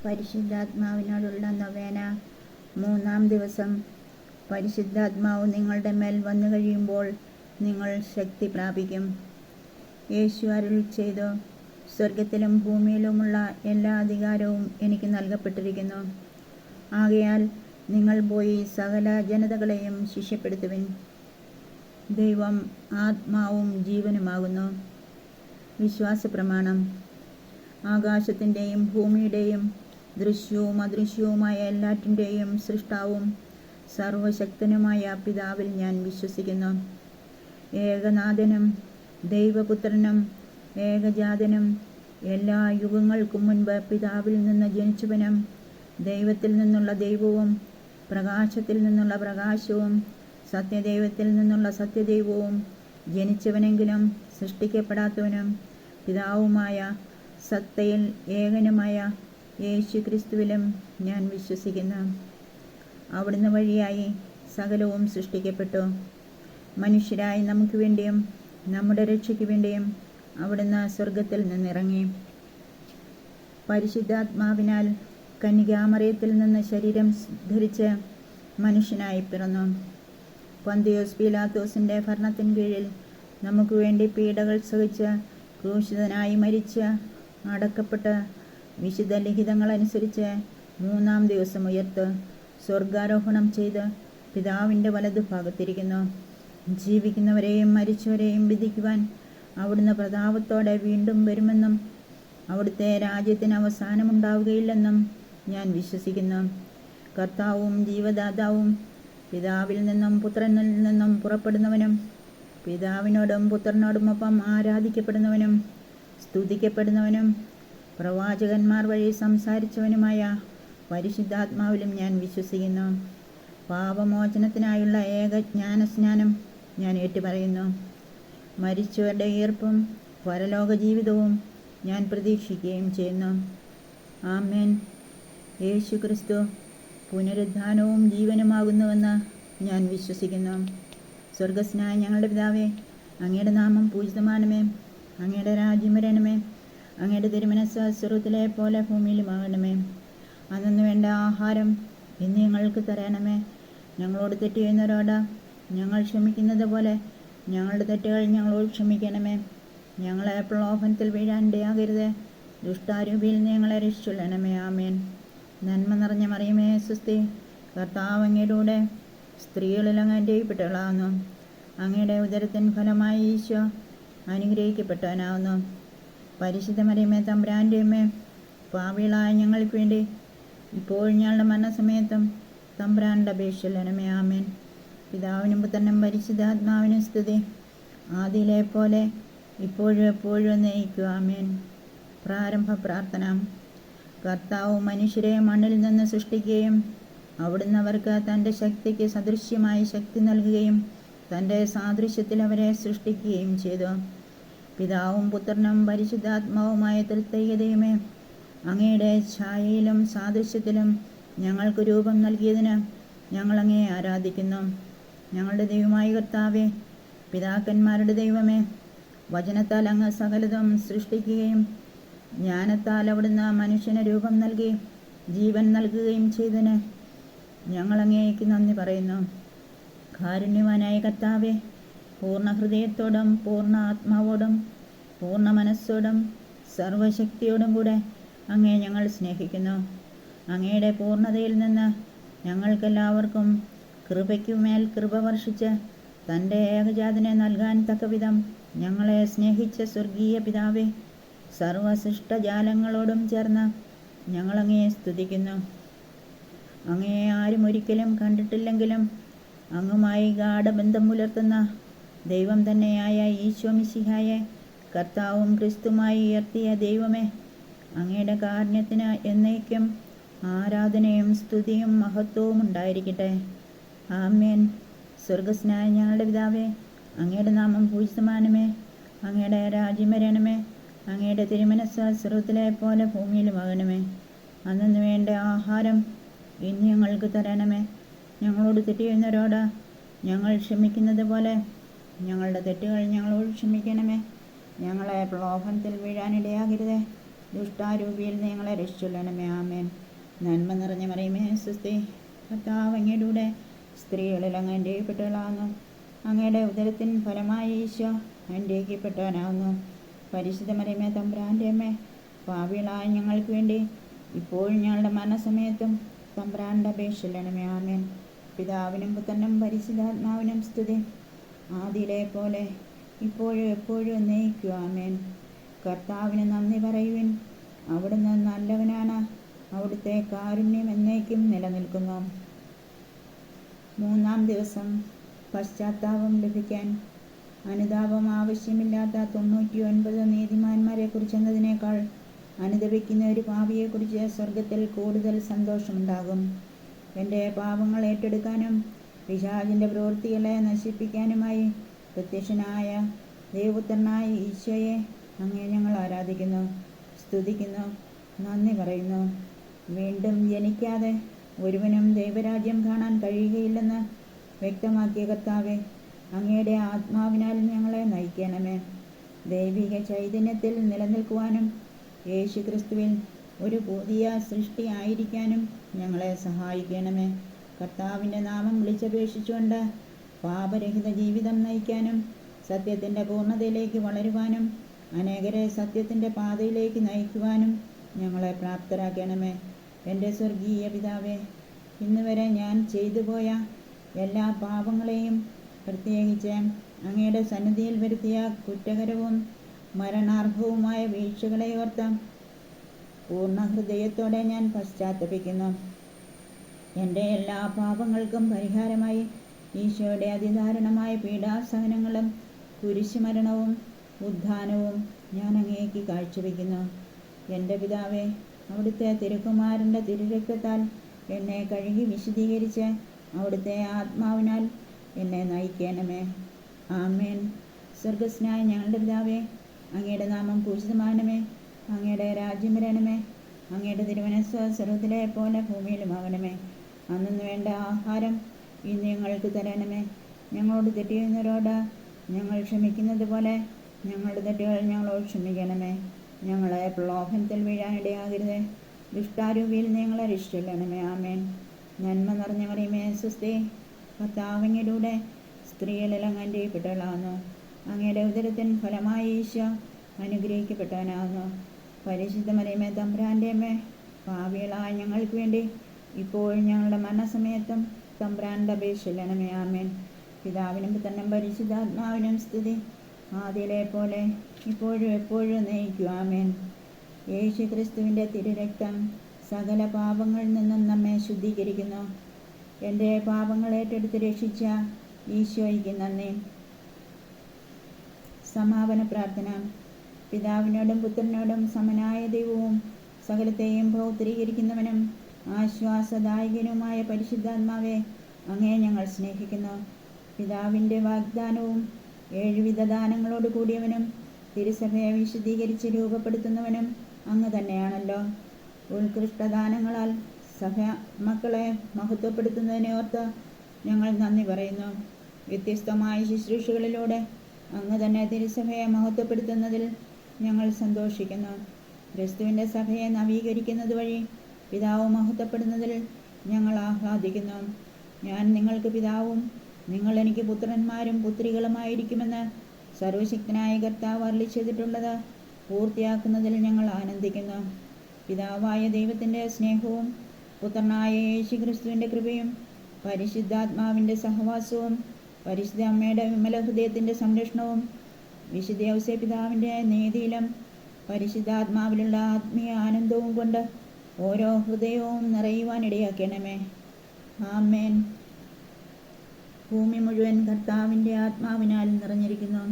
പരിശുദ്ധാത്മാവിനോടുള്ള നൊവേന. 3-ാം ദിവസം. പരിശുദ്ധാത്മാവ് നിങ്ങളുടെ മേൽ വന്നു കഴിയുമ്പോൾ നിങ്ങൾ ശക്തി പ്രാപിക്കും. യേശു അരുളി ചെയ്തു, സ്വർഗത്തിലും ഭൂമിയിലുമുള്ള എല്ലാ അധികാരവും എനിക്ക് നൽകപ്പെട്ടിരിക്കുന്നു. ആകയാൽ നിങ്ങൾ പോയി സകല ജനതകളെയും ശിഷ്യപ്പെടുത്തുവിൻ. ദൈവം ആത്മാവും ജീവനുമാകുന്നു. വിശ്വാസപ്രമാണം. ആകാശത്തിൻ്റെയും ഭൂമിയുടെയും ദൃശ്യവും അദൃശ്യവുമായ എല്ലാറ്റിൻ്റെയും സൃഷ്ടാവും സർവശക്തനുമായ പിതാവിൽ ഞാൻ വിശ്വസിക്കുന്നു. ഏകനാഥനും ദൈവപുത്രനും ഏകജാതനും എല്ലാ യുഗങ്ങൾക്കും മുൻപ് പിതാവിൽ നിന്ന് ജനിച്ചവനും ദൈവത്തിൽ നിന്നുള്ള ദൈവവും പ്രകാശത്തിൽ നിന്നുള്ള പ്രകാശവും സത്യദൈവത്തിൽ നിന്നുള്ള സത്യദൈവവും ജനിച്ചവനെങ്കിലും സൃഷ്ടിക്കപ്പെടാത്തവനും പിതാവുമായ സത്തയിൽ ഏകനുമായ യേശു ക്രിസ്തുവിലും ഞാൻ വിശ്വസിക്കുന്നു. അവിടുന്ന് വഴിയായി സകലവും സൃഷ്ടിക്കപ്പെട്ടു. മനുഷ്യരായി നമുക്ക് വേണ്ടിയും നമ്മുടെ രക്ഷയ്ക്ക് വേണ്ടിയും അവിടുന്ന് സ്വർഗത്തിൽ നിന്നിറങ്ങി. പരിശുദ്ധാത്മാവിനാൽ കന്യകാമറിയത്തിൽ നിന്ന് ശരീരം ധരിച്ച് മനുഷ്യനായി പിറന്നു. പൊന്തിയോസ് പീലാത്തോസിൻ്റെ ഭരണത്തിൻ കീഴിൽ നമുക്ക് വേണ്ടി പീഡകൾ സഹിച്ച് ക്രൂശിതനായി മരിച്ച് അടക്കപ്പെട്ട് വിശുദ്ധ ലിഖിതങ്ങളനുസരിച്ച് 3-ാം ദിവസം ഉയർത്ത് സ്വർഗാരോഹണം ചെയ്ത് പിതാവിൻ്റെ വലതുഭാഗത്തിരിക്കുന്നു. ജീവിക്കുന്നവരെയും മരിച്ചവരെയും വിധിക്കുവാൻ അവിടുന്ന് പ്രതാപത്തോടെ വീണ്ടും വരുമെന്നും അവിടുത്തെ രാജ്യത്തിന് അവസാനമുണ്ടാവുകയില്ലെന്നും ഞാൻ വിശ്വസിക്കുന്നു. കർത്താവും ജീവദാതാവും പിതാവിൽ നിന്നും പുത്രനിൽ നിന്നും പുറപ്പെടുന്നവനും പിതാവിനോടും പുത്രനോടുമൊപ്പം ആരാധിക്കപ്പെടുന്നവനും സ്തുതിക്കപ്പെടുന്നവനും പ്രവാചകന്മാർ വഴി സംസാരിച്ചവനുമായ പരിശുദ്ധാത്മാവിലും ഞാൻ വിശ്വസിക്കുന്നു. പാപമോചനത്തിനായുള്ള ഏക ജ്ഞാനസ്നാനം ഞാൻ ഏറ്റുപറയുന്നു. മരിച്ചവരുടെ ഉയർപ്പും പരലോക ജീവിതവും ഞാൻ പ്രതീക്ഷിക്കുകയും ചെയ്യുന്നു. ആമേൻ. യേശു ക്രിസ്തു പുനരുദ്ധാനവും ജീവനുമാകുന്നുവെന്ന് ഞാൻ വിശ്വസിക്കുന്നു. സ്വർഗസ്നായ ഞങ്ങളുടെ പിതാവേ, അങ്ങയുടെ നാമം പൂജിതമാണമേ. അങ്ങയുടെ രാജ്യം വരണമേ. അങ്ങയുടെ തിരുമനസ്സ് സ്വർഗ്ഗത്തിലെ പോലെ ഭൂമിയിലുമാകണമേ. അന്നു വേണ്ട ആഹാരം ഇന്ന് ഞങ്ങൾക്ക് തരണമേ. ഞങ്ങളോട് തെറ്റ് ചെയ്യുന്നവരോട് ഞങ്ങൾ ക്ഷമിക്കുന്നത് പോലെ ഞങ്ങളുടെ തെറ്റുകൾ ഞങ്ങളോട് ക്ഷമിക്കണമേ. ഞങ്ങളെ പ്രലോഭനത്തിൽ വീഴാൻ ഇടയാകരുത്. ദുഷ്ടാരൂപിയിൽ നിന്ന് ഞങ്ങളെ രക്ഷിച്ചുകൊള്ളണമേ. ആമേൻ. നന്മ നിറഞ്ഞ മറിയമേ, സ്വസ്തി, കർത്താവ് അങ്ങയുടെ കൂടെ സ്ത്രീകളിൽ അങ്ങ് അനുഗ്രഹിക്കപ്പെട്ടവളാകുന്നു. അങ്ങയുടെ ഉദരത്തിൻ ഫലമായി ഈശോ അനുഗ്രഹിക്കപ്പെട്ടവനാകുന്നു. പരിശുദ്ധ മറിയമേ, തമ്പുരാൻ്റെ അമ്മേ, പാപികളായ ഞങ്ങൾക്ക് വേണ്ടി ഇപ്പോഴും ഞങ്ങളുടെ മരണസമയത്തും തമ്പുരാൻ്റെ അപേക്ഷിക്കണമേ. ആമേൻ. പിതാവിനും പുത്രനും പരിശുദ്ധാത്മാവിനും സ്തുതി, ആദിയിലെ പോലെ ഇപ്പോഴും എപ്പോഴും എന്നേക്കും. ആമേൻ. പ്രാരംഭ പ്രാർത്ഥന. കർത്താവ് മനുഷ്യരെ മണ്ണിൽ നിന്ന് സൃഷ്ടിക്കുകയും അവിടുന്ന് അവർക്ക് തൻ്റെ ശക്തിക്ക് സദൃശ്യമായ ശക്തി നൽകുകയും തൻ്റെ സാദൃശ്യത്തിൽ അവരെ സൃഷ്ടിക്കുകയും ചെയ്തു. പിതാവും പുത്രനും പരിശുദ്ധാത്മാവുമായ ത്രിത്വൈക ദൈവമേ, അങ്ങയുടെ ഛായയിലും സാദൃശ്യത്തിലും ഞങ്ങൾക്ക് രൂപം നൽകിയതിന് ഞങ്ങൾ അങ്ങയെ ആരാധിക്കുന്നു. ഞങ്ങളുടെ ദൈവമായ കർത്താവേ, പിതാക്കന്മാരുടെ ദൈവമേ, വചനത്താൽ അങ്ങ് സകലതും സൃഷ്ടിക്കുകയും ജ്ഞാനത്താൽ അവിടുന്ന് മനുഷ്യന് രൂപം നൽകി ജീവൻ നൽകുകയും ചെയ്തതിന് ഞങ്ങൾ അങ്ങേക്ക് നന്ദി പറയുന്നു. കാരുണ്യവാനായ കർത്താവേ, പൂർണ്ണ ഹൃദയത്തോടും പൂർണ്ണ ആത്മാവോടും പൂർണ്ണ മനസ്സോടും സർവശക്തിയോടും കൂടെ അങ്ങയെ ഞങ്ങൾ സ്നേഹിക്കുന്നു. അങ്ങയുടെ പൂർണ്ണതയിൽ നിന്ന് ഞങ്ങൾക്കെല്ലാവർക്കും കൃപയ്ക്കുമേൽ കൃപ വർഷിച്ച് തൻ്റെ ഏകജാതനെ നൽകാൻ തക്കവിധം ഞങ്ങളെ സ്നേഹിച്ച സ്വർഗീയ പിതാവേ, സർവസൃഷ്ടജാലങ്ങളോടും ചേർന്ന് ഞങ്ങളങ്ങയെ സ്തുതിക്കുന്നു. അങ്ങയെ ആരും ഒരിക്കലും കണ്ടിട്ടില്ലെങ്കിലും അങ്ങുമായി ഗാഢബന്ധം പുലർത്തുന്ന ദൈവം തന്നെയായ ഈശോ മിശിഹായെ കർത്താവും ക്രിസ്തുമായി ഉയർത്തിയ ദൈവമേ, അങ്ങയുടെ കാരുണ്യത്തിന് എന്നേക്കും ആരാധനയും സ്തുതിയും മഹത്വവും ഉണ്ടായിരിക്കട്ടെ. ആമേൻ. സ്വർഗസ്നായ ഞങ്ങളുടെ പിതാവേ, അങ്ങയുടെ നാമം പൂജിതമാണമേ. അങ്ങയുടെ രാജ്യം വരണമേ. അങ്ങയുടെ തിരുമനസ്സ് സ്വർഗ്ഗത്തിലെ പോലെ ഭൂമിയിലുമാകണമേ. അന്നു വേണ്ട ആഹാരം ഇന്ന് ഞങ്ങൾക്ക് തരണമേ. ഞങ്ങളോട് തെറ്റ് ചെയ്യുന്നവരോട് ഞങ്ങൾ ക്ഷമിക്കുന്നത് പോലെ ഞങ്ങളുടെ തെറ്റുകൾ ഞങ്ങളോട് ക്ഷമിക്കണമേ. ഞങ്ങളെ പ്രലോഭനത്തിൽ വീഴാനിടയാകരുതേ. ദുഷ്ടാരൂപിയിൽ ഞങ്ങളെ രക്ഷിച്ചുകൊള്ളണമേ. ആമേൻ. നന്മ നിറഞ്ഞ മറിയമേ സ്വസ്തി, കർത്താവ് അങ്ങയുടെ സ്ത്രീകളിൽ അങ്ങ് അനുഗ്രഹിക്കപ്പെട്ടവളാകുന്നു. അങ്ങയുടെ ഉദരത്തിൻ ഫലമായ ഈശോ അനുഗ്രഹിക്കപ്പെട്ടവനാകുന്നു. പരിശുദ്ധ മറിയമേ തമ്പുരാൻ്റെ അമ്മേ, പാപികളായ ഞങ്ങൾക്ക് വേണ്ടി ഇപ്പോഴും ഞങ്ങളുടെ മരണസമയത്തും തമ്പുരാൻ്റെ അപേക്ഷിക്കണമേ. ആമേൻ. പിതാവിനും പുത്രനും പരിശുദ്ധാത്മാവിനും സ്തുതി, ആദിയിലെ പോലെ ഇപ്പോഴും എപ്പോഴും എന്നേക്കും. ആമേൻ. കർത്താവിന് നന്ദി പറയുവിൻ, അവിടുന്ന് നല്ലവനാണ്, അവിടുത്തെ കാരുണ്യം എന്നേക്കും നിലനിൽക്കുന്നു. മൂന്നാം ദിവസം പശ്ചാത്താപം ലഭിക്കാൻ അനുതാപം ആവശ്യമില്ലാത്ത 99 നീതിമാന്മാരെ കുറിച്ചെന്നതിനേക്കാൾ അനുദപിക്കുന്ന ഒരു പാപിയെക്കുറിച്ച് സ്വർഗത്തിൽ കൂടുതൽ സന്തോഷമുണ്ടാകും. എൻ്റെ പാപങ്ങൾ ഏറ്റെടുക്കാനും പിശാചിൻ്റെ പ്രവൃത്തികളെ നശിപ്പിക്കാനുമായി പ്രത്യക്ഷനായ ദൈവപുത്രനായ ഈശോയെ അങ്ങേ ഞങ്ങൾ ആരാധിക്കുന്നു, സ്തുതിക്കുന്നു, നന്ദി പറയുന്നു. വീണ്ടും ജനിക്കാതെ ഒരുവനും ദൈവരാജ്യം കാണാൻ കഴിയുകയില്ലെന്ന് വ്യക്തമാക്കിയ കർത്താവെ, അങ്ങയുടെ ആത്മാവിനാൽ ഞങ്ങളെ നയിക്കണമേ. ദൈവിക ചൈതന്യത്തിൽ നിലനിൽക്കുവാനും യേശു ക്രിസ്തുവിൽ ഒരു പുതിയ സൃഷ്ടി ആയിരിക്കാനും ഞങ്ങളെ സഹായിക്കണമേ. കർത്താവിൻ്റെ നാമം വിളിച്ചപേക്ഷിച്ചുകൊണ്ട് പാപരഹിത ജീവിതം നയിക്കാനും സത്യത്തിൻ്റെ പൂർണ്ണതയിലേക്ക് വളരുവാനും അനേകരെ സത്യത്തിൻ്റെ പാതയിലേക്ക് നയിക്കുവാനും ഞങ്ങളെ പ്രാപ്തരാക്കണമേ. എൻ്റെ സ്വർഗീയ പിതാവേ, ഇന്നുവരെ ഞാൻ ചെയ്തു പോയ എല്ലാ പാപങ്ങളെയും പ്രത്യേകിച്ച് അങ്ങയുടെ സന്നിധിയിൽ വരുത്തിയ കുറ്റകരവും മരണാർഹവുമായ വീഴ്ചകളെ ഓർത്ത് പൂർണ്ണ ഹൃദയത്തോടെ ഞാൻ പശ്ചാത്തപിക്കുന്നു. എൻ്റെ എല്ലാ പാപങ്ങൾക്കും പരിഹാരമായി ഈശോയുടെ അതിദാരുണമായ പീഡാസഹനങ്ങളും കുരിശുമരണവും ഉദ്ധാനവും ഞാൻ അങ്ങേക്ക് കാഴ്ചവെക്കുന്നു. എൻ്റെ പിതാവേ, അവിടുത്തെ തിരുക്കുമാരൻ്റെ തിരുരക്തത്താൽ എന്നെ കഴുകി വിശദീകരിച്ച് അവിടുത്തെ ആത്മാവിനാൽ എന്നെ നയിക്കണമേ. ആമേൻ. സ്വർഗസ്നായ ഞങ്ങളുടെ പിതാവേ, അങ്ങയുടെ നാമം പൂജിതമാകണമേ. അങ്ങയുടെ രാജ്യം വരണമേ. അങ്ങയുടെ തിരുമനസ്സ് സ്വർഗ്ഗത്തിലെ പോലെ ഭൂമിയിലുമാകണമേ. അന്നു വേണ്ട ആഹാരം ഇന്ന് ഞങ്ങൾക്ക് തരണമേ. ഞങ്ങളോട് തെറ്റ് ചെയ്യുന്നവരോട് ഞങ്ങൾ ക്ഷമിക്കുന്നത് പോലെ ഞങ്ങളുടെ തെറ്റുകൾ ഞങ്ങളോട് ക്ഷമിക്കണമേ. ഞങ്ങളെ പ്രലോഭനത്തിൽ വീഴാനിടയാകരുതേ, ദുഷ്ടാരൂപിയിൽ ഞങ്ങളെ രക്ഷിച്ചുകൊള്ളണമേ. ആമേൻ. നന്മ നിറഞ്ഞ മറിയമേ സ്വസ്തി, കർത്താവ് അങ്ങയുടെ സ്ത്രീകളിൽ അങ്ങ് അനുഗ്രഹിക്കപ്പെട്ടവളാകുന്നു. അങ്ങയുടെ ഉദരത്തിൻ ഫലമായ ഈശോ അനുഗ്രഹിക്കപ്പെട്ടവനാകുന്നു. പരിശുദ്ധ മറിയമേ തമ്പുരാൻ്റെ അമ്മേ, പാപികളായ ഞങ്ങൾക്ക് വേണ്ടി ഇപ്പോഴും ഞങ്ങളുടെ മരണസമയത്തും തമ്പുരാൻ്റെ അപേക്ഷിക്കണമേ. ആമേൻ. പിതാവിനും പുത്രനും പരിശുദ്ധാത്മാവിനും സ്തുതി, ആദിയിലെ പോലെ ഇപ്പോഴും എപ്പോഴും എന്നേക്കും. ആമേൻ. യേശു ക്രിസ്തുവിൻ്റെ തിരുരക്തം സകല പാപങ്ങളിൽ നിന്നും നമ്മെ ശുദ്ധീകരിക്കുന്നു. എൻ്റെ പാപങ്ങൾ ഏറ്റെടുത്ത് രക്ഷിച്ച ഈശോയ്ക്ക് നന്ദി. സമാപന പ്രാർത്ഥന. പിതാവിനോടും പുത്രനോടും സമനായ ദൈവവും സകലത്തെയും പൗത്രീകരിക്കുന്നവനും ആശ്വാസദായകനുമായ പരിശുദ്ധാത്മാവെ, അങ്ങേ ഞങ്ങൾ സ്നേഹിക്കുന്നു. പിതാവിൻ്റെ വാഗ്ദാനവും 7 വിധ ദാനങ്ങളോട് കൂടിയവനും തിരുസഭയെ വിശദീകരിച്ച് രൂപപ്പെടുത്തുന്നവനും അങ്ങ് തന്നെയാണല്ലോ. ഉത്കൃഷ്ടദാനങ്ങളാൽ സഭ മക്കളെ മഹത്വപ്പെടുത്തുന്നതിനെ ഓർത്ത് ഞങ്ങൾ നന്ദി പറയുന്നു. വ്യത്യസ്തമായ ശുശ്രൂഷകളിലൂടെ അങ്ങ് തന്നെ തിരുസഭയെ മഹത്വപ്പെടുത്തുന്നതിൽ ഞങ്ങൾ സന്തോഷിക്കുന്നു. ക്രിസ്തുവിൻ്റെ സഭയെ നവീകരിക്കുന്നത് വഴി പിതാവ് മഹത്വപ്പെടുന്നതിൽ ഞങ്ങൾ ആഹ്ലാദിക്കുന്നു. ഞാൻ നിങ്ങൾക്ക് പിതാവും നിങ്ങൾ എനിക്ക് പുത്രന്മാരും പുത്രികളുമായിരിക്കുമെന്ന് സർവശക്തനായ കർത്താവ് അരുളിച്ചെയ്തിട്ടുള്ളത് പൂർത്തിയാക്കുന്നതിൽ ഞങ്ങൾ ആനന്ദിക്കുന്നു. പിതാവായ ദൈവത്തിൻ്റെ സ്നേഹവും പുത്രനായ യേശു ക്രിസ്തുവിൻ്റെ കൃപയും പരിശുദ്ധാത്മാവിൻ്റെ സഹവാസവും പരിശുദ്ധ അമ്മയുടെ വിമല ഹൃദയത്തിൻ്റെ സംരക്ഷണവും വിശുദ്ധ ഔസേപ്പ് പിതാവിൻ്റെ നീതിയിലും പരിശുദ്ധാത്മാവിലുള്ള ആത്മീയ ആനന്ദവും കൊണ്ട് ഓരോ ഹൃദയവും നിറയുവാനിടയാക്കണമേ. ആമേൻ. ഭൂമി മുഴുവൻ കർത്താവിൻ്റെ ആത്മാവിനാൽ നിറഞ്ഞിരിക്കുന്നു.